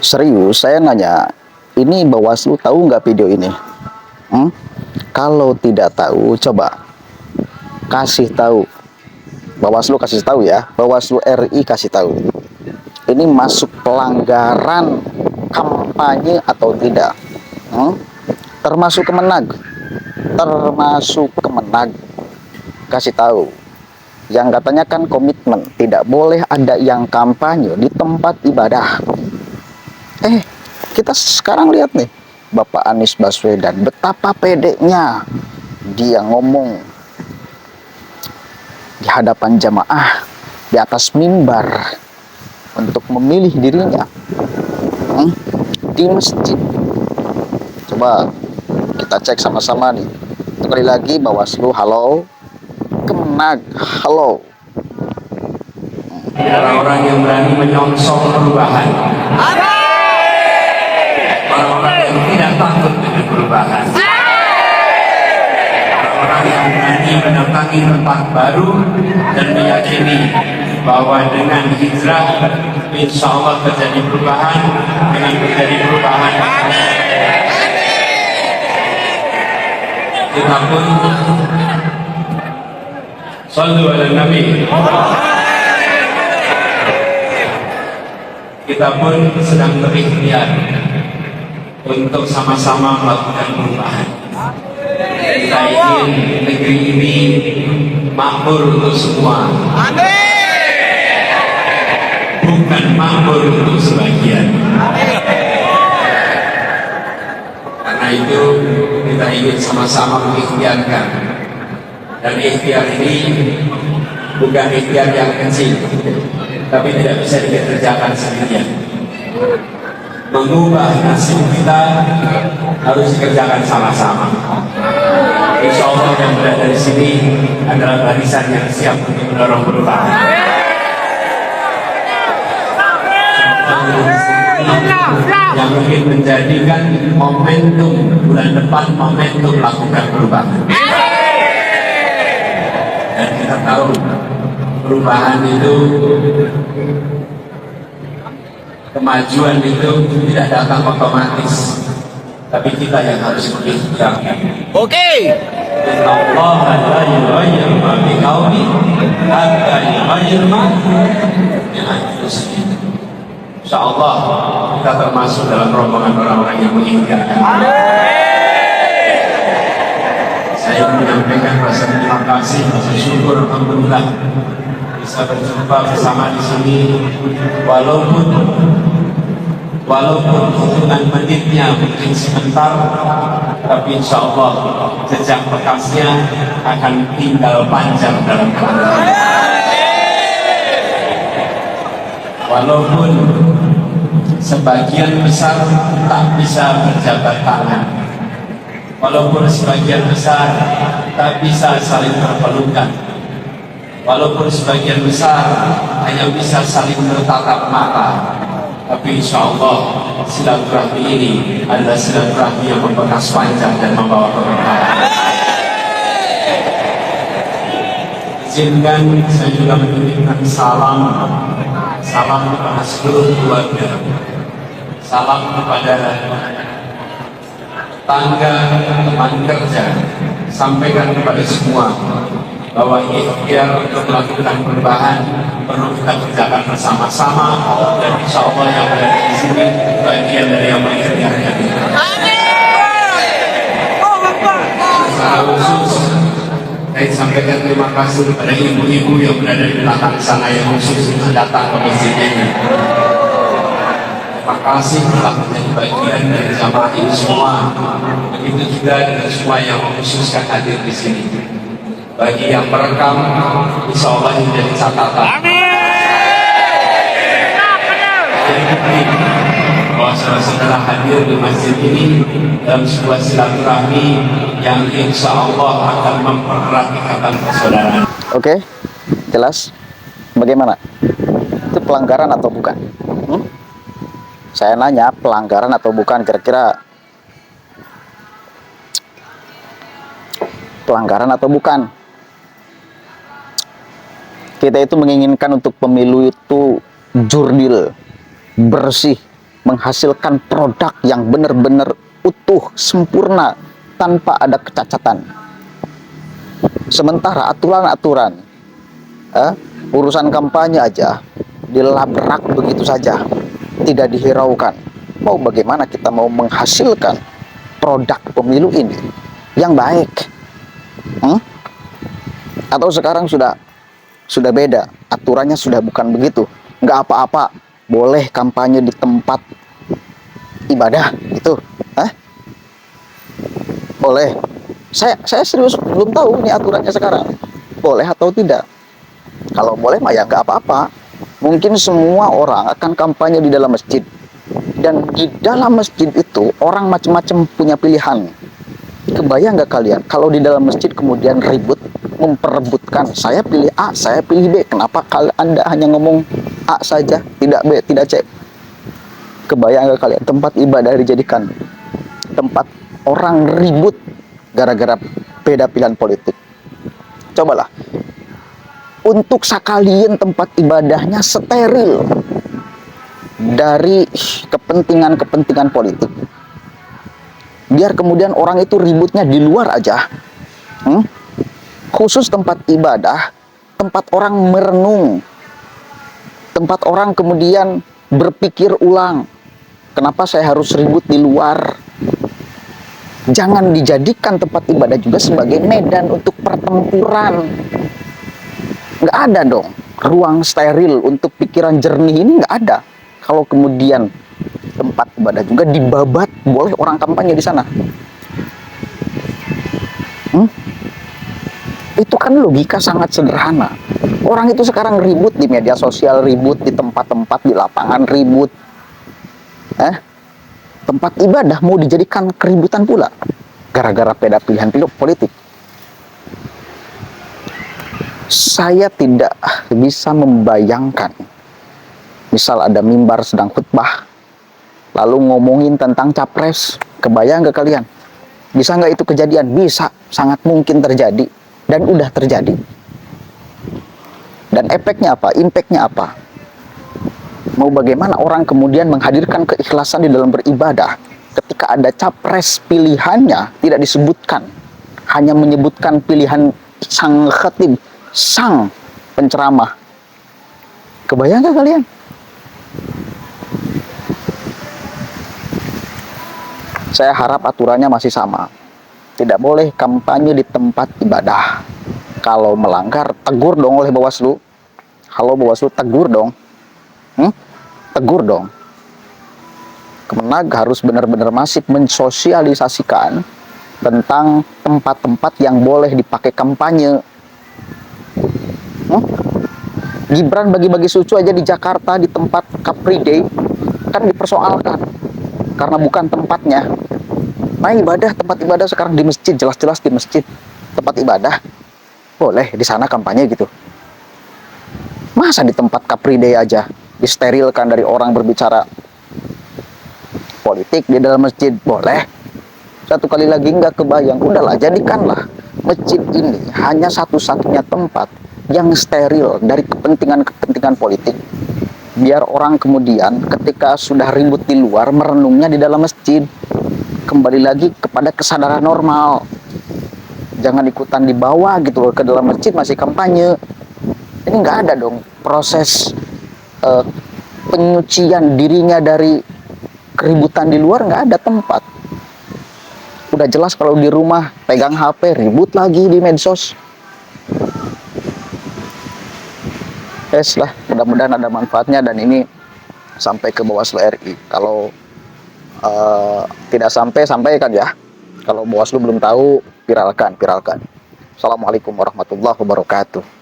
Serius, saya nanya, ini Bawaslu tahu nggak video ini? Kalau tidak tahu, coba kasih tahu. Bawaslu kasih tahu ya, Bawaslu RI kasih tahu. Ini masuk pelanggaran kampanye atau tidak? Termasuk Kemenag, kasih tahu. Yang katanya kan komitmen, tidak boleh ada yang kampanye di tempat ibadah. Kita sekarang lihat nih, Bapak Anies Baswedan, betapa pedenya dia ngomong di hadapan jamaah di atas mimbar untuk memilih dirinya di masjid. Coba kita cek sama-sama nih. Sekali lagi, Bawaslu halo, Kemenag halo. Orang-orang yang berani menyongsong perubahan, orang-orang yang tidak takut dengan perubahan, orang-orang yang berani mendatangi tempat baru dan meyakini bahwa dengan hijrah insya Allah terjadi perubahan. Dengan terjadi perubahan, kita pun shallu ala nabi, kita pun sedang berikhtiar untuk sama-sama melakukan perubahan. Kita ingin negeri ini makmur untuk semua, bukan makmur untuk sebagian. Karena itu kita ingin sama-sama mengikhtiarkan, dan ikhtiar ini bukan ikhtiar yang kecil, tapi tidak bisa dikerjakan sendirian. Mengubah nasib kita harus dikerjakan sama-sama. Insya Allah yang berada di sini adalah barisan yang siap untuk mendorong perubahan. Yang mungkin menjadikan momentum bulan depan, momentum lakukan perubahan. Dan kita tahu perubahan itu, kemajuan itu tidak datang otomatis, tapi kita yang harus berikhtiar. Allah la yughayyiru ma biqaumin hatta yughayyiru ma bi anfusihim. Insyaallah kita termasuk dalam rombongan orang-orang yang mengikhtiarkan. Saya menyampaikan rasa terima kasih, rasa syukur, alhamdulillah bisa berjumpa bersama di sini, walaupun hitungan menitnya mungkin sebentar, tapi insya Allah jejak bekasnya akan tinggal panjang dalam kelangsungan. Walaupun sebagian besar tak bisa berjabat tangan, walaupun sebagian besar tak bisa saling berpelukan, walaupun sebagian besar hanya bisa saling bertatap mata, tapi insya Allah silaturahmi ini adalah silaturahmi yang membekas panjang dan membawa keberkahan. Izinkan saya juga menitipkan salam kepada seluruh keluarga, salam kepada tangga, teman kerja, sampaikan kepada semua bahwa ikhtiar untuk melakukan perubahan perlu kita kerjakan bersama-sama, dan insya Allah yang berada di sini bagian dari yang mengikhtiarkan. Secara khusus saya sampaikan terima kasih kepada ibu-ibu yang berada di belakang sana yang khusus datang ke masjid ini. Terima kasih telah menjadi bagian dari jamaah ini semua. Begitu juga dengan semua yang mengkhususkan hadir di sini. Bagi yang merekam, insya Allah ini menjadi catatan. Jadi penting bahwa saudara-saudara hadir di masjid ini dalam sebuah silaturahmi yang insya Allah akan mempererat ikatan persaudaraan. Oke, jelas. Bagaimana? Itu pelanggaran atau bukan? Saya nanya, pelanggaran atau bukan? Kira-kira pelanggaran atau bukan? Kita itu menginginkan untuk pemilu itu jurdil, bersih, menghasilkan produk yang benar-benar utuh, sempurna, tanpa ada kecacatan. Sementara aturan-aturan urusan kampanye aja dilabrak begitu saja, tidak dihiraukan. Mau bagaimana kita mau menghasilkan produk pemilu ini yang baik? Atau sekarang sudah beda, aturannya sudah bukan begitu. Nggak apa-apa, boleh kampanye di tempat ibadah gitu, boleh. Saya serius belum tahu ini aturannya sekarang boleh atau tidak. Kalau boleh mah ya nggak apa-apa. Mungkin semua orang akan kampanye di dalam masjid, dan di dalam masjid itu orang macam-macam punya pilihan. Kebayang nggak kalian kalau di dalam masjid kemudian ribut memperebutkan, saya pilih A, saya pilih B. Kenapa Anda hanya ngomong A saja, tidak B, tidak C? Kebayang nggak kalian tempat ibadah dijadikan tempat orang ribut gara-gara beda pilihan politik? Cobalah, untuk sekalian tempat ibadahnya steril dari kepentingan-kepentingan politik, biar kemudian orang itu ributnya di luar aja. Khusus tempat ibadah, tempat orang merenung, tempat orang kemudian berpikir ulang, kenapa saya harus ribut di luar? Jangan dijadikan tempat ibadah juga sebagai medan untuk pertempuran. Nggak ada dong ruang steril untuk pikiran jernih ini, nggak ada. Kalau kemudian tempat ibadah juga dibabat, boleh orang kampanye di sana. Itu kan logika sangat sederhana. Orang itu sekarang ribut di media sosial, ribut di tempat-tempat, di lapangan ribut. Tempat ibadah mau dijadikan keributan pula gara-gara beda pilihan politik. Saya tidak bisa membayangkan, misal ada mimbar sedang khutbah lalu ngomongin tentang capres. Kebayang nggak kalian? Bisa nggak itu kejadian? Bisa, sangat mungkin terjadi, dan udah terjadi. Dan efeknya apa? Impactnya apa? Mau bagaimana orang kemudian menghadirkan keikhlasan di dalam beribadah ketika ada capres pilihannya tidak disebutkan, hanya menyebutkan pilihan sang khatib, sang penceramah. Kebayang nggak kalian? Saya harap aturannya masih sama. Tidak boleh kampanye di tempat ibadah. Kalau melanggar, tegur dong oleh Bawaslu. Halo Bawaslu, tegur dong. Tegur dong. Kemenag harus benar-benar masif mensosialisasikan tentang tempat-tempat yang boleh dipakai kampanye. Gibran bagi-bagi susu aja di Jakarta di tempat Car Free Day kan dipersoalkan karena bukan tempatnya. Nah, tempat ibadah sekarang di masjid, jelas-jelas di masjid, tempat ibadah boleh di sana kampanye gitu. Masa di tempat Car Free Day aja disterilkan dari orang berbicara politik di dalam masjid? Boleh. Satu kali lagi nggak kebayang, udahlah jadikanlah masjid ini hanya satu-satunya tempat yang steril dari kepentingan-kepentingan politik, biar orang kemudian ketika sudah ribut di luar merenungnya di dalam masjid. Kembali lagi kepada kesadaran normal, jangan ikutan dibawa gitu loh ke dalam masjid masih kampanye. Ini nggak ada dong proses penyucian dirinya dari keributan di luar, nggak ada tempat. Udah jelas kalau di rumah pegang HP ribut lagi di medsos. Lah, mudah-mudahan ada manfaatnya dan ini sampai ke Bawaslu RI. Kalau tidak sampai, sampaikan ya. Kalau Bawaslu belum tahu, viralkan. Assalamualaikum warahmatullahi wabarakatuh.